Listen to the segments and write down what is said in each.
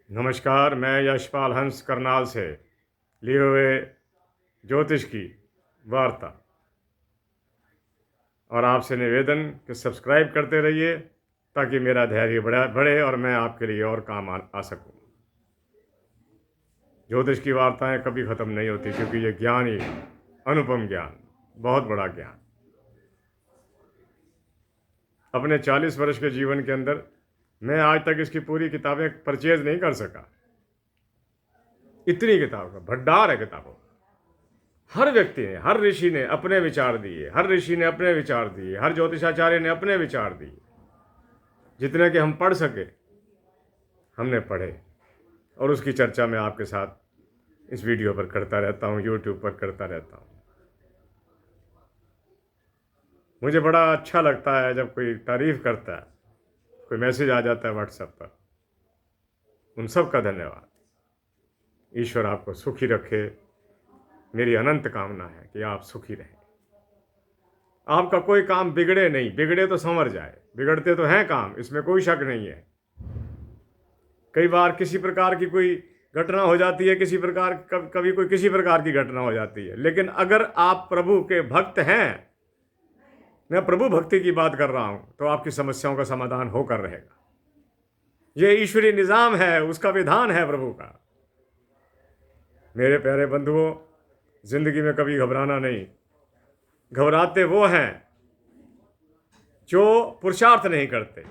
नमस्कार। मैं यशपाल हंस करनाल से लिए हुए ज्योतिष की वार्ता और आपसे निवेदन कि सब्सक्राइब करते रहिए ताकि मेरा धैर्य बढ़े और मैं आपके लिए और काम आ सकूं। ज्योतिष की वार्ताएं कभी ख़त्म नहीं होती क्योंकि ये ज्ञान ही अनुपम ज्ञान, बहुत बड़ा ज्ञान। अपने 40 वर्ष के जीवन के अंदर मैं आज तक इसकी पूरी किताबें परचेज नहीं कर सका। इतनी किताब का भंडार है किताबों। हर व्यक्ति ने, हर ऋषि ने अपने विचार दिए, हर ऋषि ने अपने विचार दिए, हर ज्योतिषाचार्य ने अपने विचार दिए। जितने कि हम पढ़ सके हमने पढ़े और उसकी चर्चा मैं आपके साथ इस वीडियो पर करता रहता हूँ, यूट्यूब पर करता रहता हूँ। मुझे बड़ा अच्छा लगता है जब कोई तारीफ करता है, कोई मैसेज आ जाता है व्हाट्सएप पर। उन सब का धन्यवाद। ईश्वर आपको सुखी रखे। मेरी अनंत कामना है कि आप सुखी रहें। आपका कोई काम बिगड़े नहीं, बिगड़े तो संवर जाए, बिगड़ते तो हैं काम, इसमें कोई शक नहीं है। कई बार किसी प्रकार की कोई घटना हो जाती है, कभी कोई किसी प्रकार की घटना हो जाती है, लेकिन अगर आप प्रभु के भक्त हैं, मैं प्रभु भक्ति की बात कर रहा हूं, तो आपकी समस्याओं का समाधान होकर रहेगा। यह ईश्वरीय निजाम है, उसका विधान है प्रभु का। मेरे प्यारे बंधुओं, जिंदगी में कभी घबराना नहीं। घबराते वो हैं जो पुरुषार्थ नहीं करते।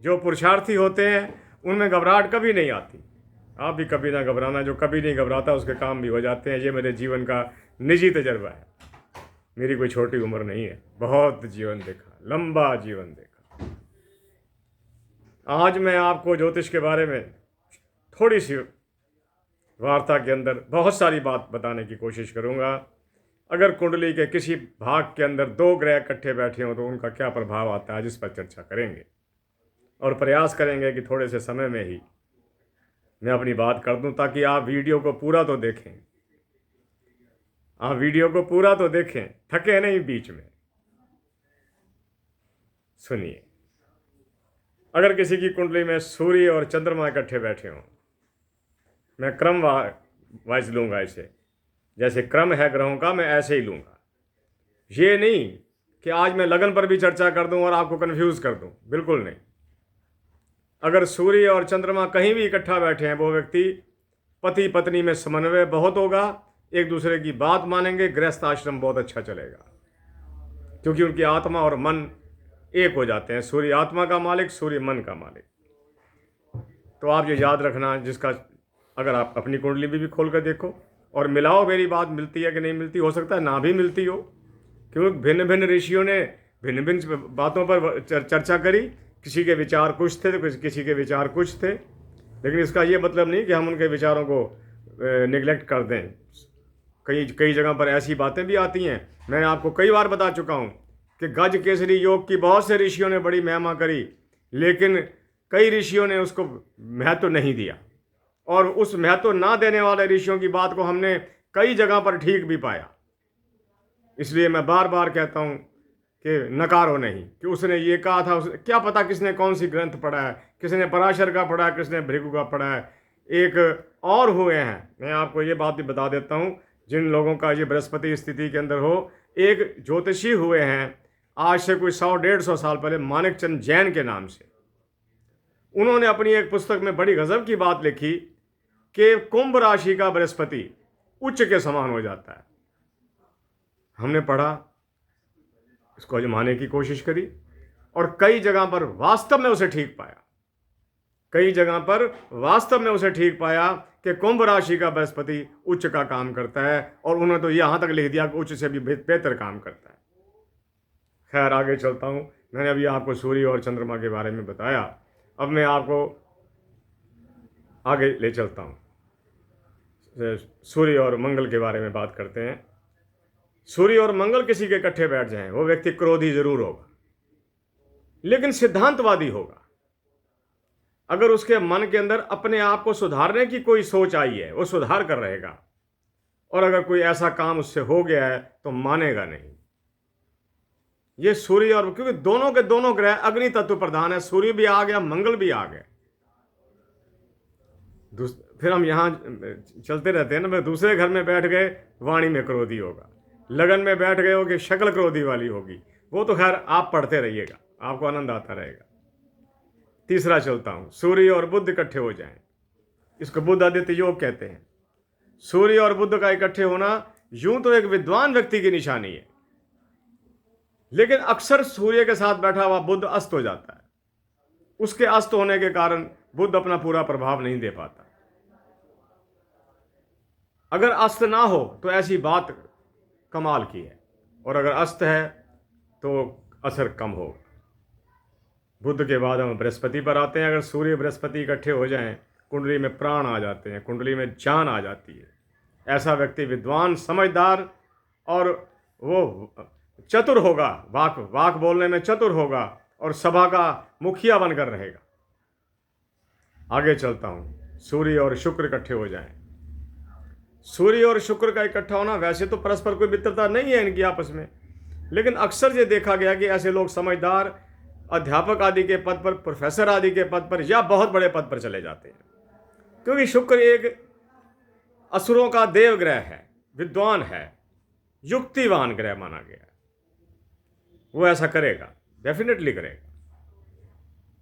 जो पुरुषार्थी होते हैं उनमें घबराहट कभी नहीं आती। आप भी कभी ना घबराना। जो कभी नहीं घबराता उसके काम भी हो जाते हैं। ये मेरे जीवन का निजी तजर्बा है। मेरी कोई छोटी उम्र नहीं है, बहुत जीवन देखा, लंबा जीवन देखा। आज मैं आपको ज्योतिष के बारे में थोड़ी सी वार्ता के अंदर बहुत सारी बात बताने की कोशिश करूंगा। अगर कुंडली के किसी भाग के अंदर दो ग्रह इकट्ठे बैठे हों तो उनका क्या प्रभाव आता है, जिस पर चर्चा करेंगे और प्रयास करेंगे कि थोड़े से समय में ही मैं अपनी बात कर दूं, ताकि आप वीडियो को पूरा तो देखें। आप वीडियो को पूरा तो देखें, थके नहीं बीच में। सुनिए, अगर किसी की कुंडली में सूर्य और चंद्रमा इकट्ठे बैठे हों, मैं क्रम वाइज लूंगा इसे। जैसे क्रम है ग्रहों का, मैं ऐसे ही लूंगा। ये नहीं कि आज मैं लगन पर भी चर्चा कर दूं और आपको कंफ्यूज कर दूं, बिल्कुल नहीं। अगर सूर्य और चंद्रमा कहीं भी इकट्ठा बैठे हैं, वो व्यक्ति पति पत्नी में समन्वय बहुत होगा, एक दूसरे की बात मानेंगे, गृहस्थ आश्रम बहुत अच्छा चलेगा, क्योंकि उनकी आत्मा और मन एक हो जाते हैं। सूर्य आत्मा का मालिक, सूर्य मन का मालिक। तो आप ये याद रखना, जिसका अगर आप अपनी कुंडली भी खोल कर देखो और मिलाओ, मेरी बात मिलती है कि नहीं मिलती। हो सकता है ना भी मिलती हो, क्योंकि भिन्न भिन्न ऋषियों ने भिन्न भिन्न बातों पर चर्चा करी। किसी के विचार कुछ थे तो किसी के विचार कुछ थे, लेकिन इसका ये मतलब नहीं कि हम उनके विचारों को निगलेक्ट कर दें। कई जगह पर ऐसी बातें भी आती हैं। मैंने आपको कई बार बता चुका हूँ कि गज केसरी योग की बहुत से ऋषियों ने बड़ी महिमा करी, लेकिन कई ऋषियों ने उसको महत्व नहीं दिया, और उस महत्व ना देने वाले ऋषियों की बात को हमने कई जगह पर ठीक भी पाया। इसलिए मैं बार बार कहता हूँ कि नकारो नहीं कि उसने ये कहा था। क्या पता किसने कौन सी ग्रंथ पढ़ा है, किसने पराशर का पढ़ा है, किसने भृगु का पढ़ा है। एक और हुए हैं, मैं आपको ये बात भी बता देता हूँ, जिन लोगों का ये बृहस्पति स्थिति के अंदर हो, एक ज्योतिषी हुए हैं आज से कोई 100-150 साल पहले, मानिकचंद जैन के नाम से। उन्होंने अपनी एक पुस्तक में बड़ी गजब की बात लिखी कि कुंभ राशि का बृहस्पति उच्च के समान हो जाता है। हमने पढ़ा, इसको आजमाने की कोशिश करी और कई जगह पर वास्तव में उसे ठीक पाया। कई जगह पर वास्तव में उसे ठीक पाया कि कुंभ राशि का बृहस्पति उच्च का काम करता है, और उन्होंने तो यहां तक लिख दिया कि उच्च से भी बेहतर काम करता है। खैर, आगे चलता हूं। मैंने अभी आपको सूर्य और चंद्रमा के बारे में बताया, अब मैं आपको आगे ले चलता हूं। सूर्य और मंगल के बारे में बात करते हैं। सूर्य और मंगल किसी के इकट्ठे बैठ जाएं, वो व्यक्ति क्रोधी जरूर होगा, लेकिन सिद्धांतवादी होगा। अगर उसके मन के अंदर अपने आप को सुधारने की कोई सोच आई है, वो सुधार कर रहेगा, और अगर कोई ऐसा काम उससे हो गया है तो मानेगा नहीं। ये सूर्य और, क्योंकि दोनों के दोनों ग्रह अग्नि तत्व प्रधान है। सूर्य भी आ गया, मंगल भी आ गया। फिर हम यहाँ चलते रहते हैं ना, मैं दूसरे घर में बैठ गए, वाणी में क्रोधी होगा। लगन में बैठ गए हो कि शक्ल क्रोधी वाली होगी। वो तो खैर आप पढ़ते रहिएगा, आपको आनंद आता रहेगा। तीसरा चलता हूँ, सूर्य और बुध इकट्ठे हो जाएं। इसको बुध आदित्य योग कहते हैं। सूर्य और बुध का इकट्ठे होना यूं तो एक विद्वान व्यक्ति की निशानी है, लेकिन अक्सर सूर्य के साथ बैठा हुआ बुध अस्त हो जाता है। उसके अस्त होने के कारण बुध अपना पूरा प्रभाव नहीं दे पाता। अगर अस्त ना हो तो ऐसी बात कमाल की है, और अगर अस्त है तो असर कम होगा। बुध के बाद हम बृहस्पति पर आते हैं। अगर सूर्य बृहस्पति इकट्ठे हो जाएं, कुंडली में प्राण आ जाते हैं, कुंडली में जान आ जाती है। ऐसा व्यक्ति विद्वान, समझदार और वो चतुर होगा, वाक बोलने में चतुर होगा और सभा का मुखिया बनकर रहेगा। आगे चलता हूँ, सूर्य और शुक्र इकट्ठे हो जाएं। सूर्य और शुक्र का इकट्ठा होना, वैसे तो परस्पर कोई मित्रता नहीं है इनकी आपस में, लेकिन अक्सर ये देखा गया कि ऐसे लोग समझदार, अध्यापक आदि के पद पर, प्रोफेसर आदि के पद पर या बहुत बड़े पद पर चले जाते हैं, क्योंकि शुक्र एक असुरों का देव ग्रह है, विद्वान है, युक्तिवान ग्रह माना गया है। वो ऐसा करेगा, डेफिनेटली करेगा।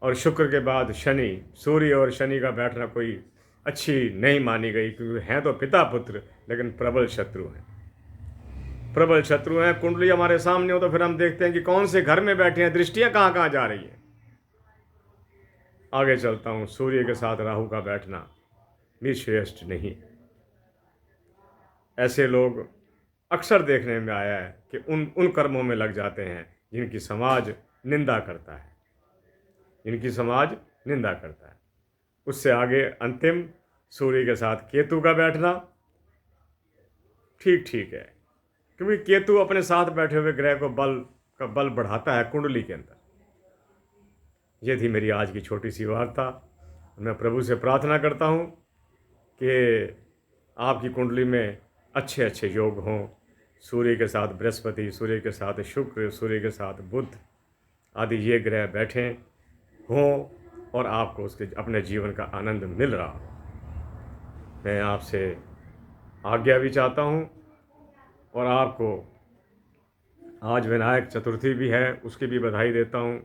और शुक्र के बाद शनि, सूर्य और शनि का बैठना कोई अच्छी नहीं मानी गई, क्योंकि हैं तो पिता पुत्र लेकिन प्रबल शत्रु हैं। प्रबल शत्रु हैं। कुंडली हमारे सामने हो तो फिर हम देखते हैं कि कौन से घर में बैठे हैं, दृष्टियां कहाँ कहाँ जा रही हैं। आगे चलता हूँ, सूर्य के साथ राहु का बैठना भी श्रेष्ठ नहीं। ऐसे लोग अक्सर देखने में आया है कि उन कर्मों में लग जाते हैं जिनकी समाज निंदा करता है, जिनकी समाज निंदा करता है। उससे आगे अंतिम, सूर्य के साथ केतु का बैठना ठीक ठीक है, क्योंकि केतु अपने साथ बैठे हुए ग्रह को बल बढ़ाता है कुंडली के अंदर। ये थी मेरी आज की छोटी सी वार्ता। मैं प्रभु से प्रार्थना करता हूँ कि आपकी कुंडली में अच्छे अच्छे योग हों। सूर्य के साथ बृहस्पति, सूर्य के साथ शुक्र, सूर्य के साथ बुध आदि ये ग्रह बैठें हों और आपको उसके अपने जीवन का आनंद मिल रहा हो। मैं आपसे आज्ञा भी चाहता हूँ, और आपको आज विनायक चतुर्थी भी है, उसकी भी बधाई देता हूँ।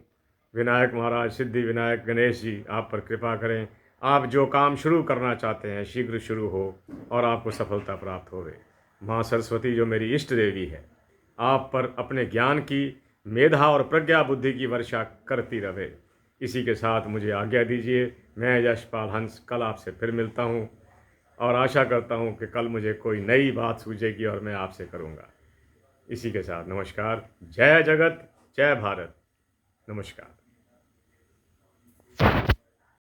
विनायक महाराज, सिद्धि विनायक गणेश जी आप पर कृपा करें। आप जो काम शुरू करना चाहते हैं शीघ्र शुरू हो और आपको सफलता प्राप्त होवे। माँ सरस्वती जो मेरी इष्ट देवी है, आप पर अपने ज्ञान की, मेधा और प्रज्ञा बुद्धि की वर्षा करती रहे। इसी के साथ मुझे आज्ञा दीजिए। मैं यशपाल हंस कल आपसे फिर मिलता हूँ, और आशा करता हूँ कि कल मुझे कोई नई बात सूझेगी और मैं आपसे करूँगा। इसी के साथ नमस्कार। जय जगत, जय भारत। नमस्कार।